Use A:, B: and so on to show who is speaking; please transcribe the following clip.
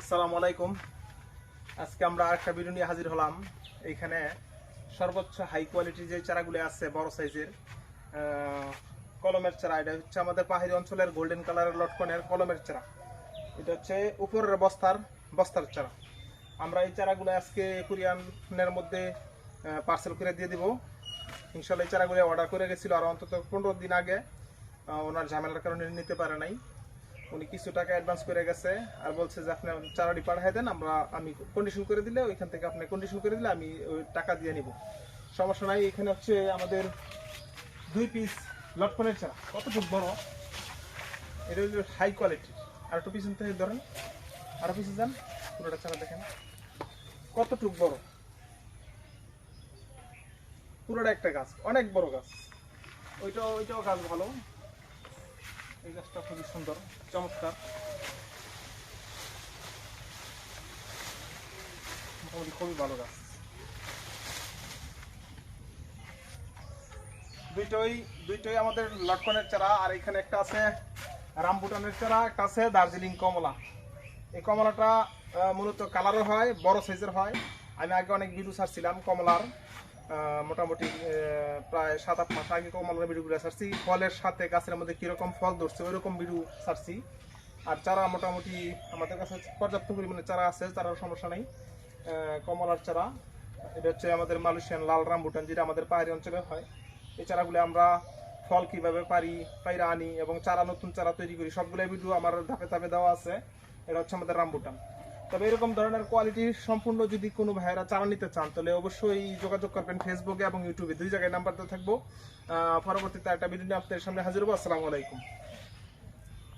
A: আসসালামু আলাইকুম। আজকে আমরা একটা ভিডিও নিয়ে হাজির হলাম। এইখানে সর্বোচ্চ হাই কোয়ালিটির যে চারাগুলো আছে বড় সাইজের কলমের চারা। এটা হচ্ছে আমাদের পাহাড়ি অঞ্চলের গোল্ডেন কালারের লটকনের কলমের চারা। এটা হচ্ছে উপরের বস্তার চারা। আমরা এই চারাগুলো আজকে কুরিয়ানের মধ্যে পার্সেল করে দিয়ে দিব। ইনশাল্লাহ এই চারাগুলো অর্ডার করে গেছিল আর অন্তত 15 দিন আগে। ওনার ঝামেলার কারণে নিতে পারে নাই। উনি কিছু টাকা অ্যাডভান্স করে গেছে আর বলছে যে আপনি চারাটি পাঠিয়ে দেন, আমি কন্ডিশন করে দিলে ওইখান থেকে আপনি কন্ডিশন করে দিলে আমি ওই টাকা দিয়ে নিব, সমস্যা নাই। এখানে হচ্ছে আমাদের 2 পিস লটকনের চারা। কতটুকু বড়, এটা হলো হাই কোয়ালিটি। আর একটু পিছন থেকে ধরেন, আরো পিছনে যান, পুরোটা চারা দেখেন কতটুকু বড়। পুরোটা একটা গাছ, অনেক বড় গাছ। ওইটাও গাছ ভালো। এই গাছটা খুবই সুন্দর, চমৎকার, মোটামুটি খুবই ভালো গাছ। দুইটাই আমাদের লটকনের চারা। আর এখানে একটা আছে রামবুটানের চারা, একটা আছে দার্জিলিং কমলা। এই কমলাটা মূলত কালারও হয়, বড় সাইজের হয়। আমি আগে অনেক ভিডিও ছাড়ছিলাম কমলার, মোটামুটি প্রায় 7-8 মাস আগে কমলার ভিডিওগুলো ছাড়ছি। ফলের সাথে গাছের মধ্যে কীরকম ফল ধরছে ওইরকম ভিডিও ছাড়ছি। আর চারা মোটামুটি আমাদের কাছে পর্যাপ্ত পরিমাণে চারা আছে, চারার সমস্যা নেই। কমলার চারা, এটা হচ্ছে আমাদের মালয়েশিয়ান লাল রামবুটান, যেটা আমাদের পাহাড়ি অঞ্চলে হয়। এই চারাগুলো আমরা ফল কীভাবে পাইরা আনি এবং নতুন চারা তৈরি করি, সবগুলো ভিডিও আমার ধাপে ধাপে দেওয়া আছে। এটা হচ্ছে আমাদের রামবুটান। তবে এরকম ধরনের কোয়ালিটি সম্পূর্ণ যদি কোনো ভাইয়েরা চারা নিতে চান তাহলে অবশ্যই যোগাযোগ করবেন ফেসবুকে এবং ইউটিউবে, 2 জায়গায় নাম্বার দিয়ে থাকবো। পরবর্তীতে একটা ভিডিও নিয়ে আপনাদের সামনে হাজির হবো। আসসালামু আলাইকুম।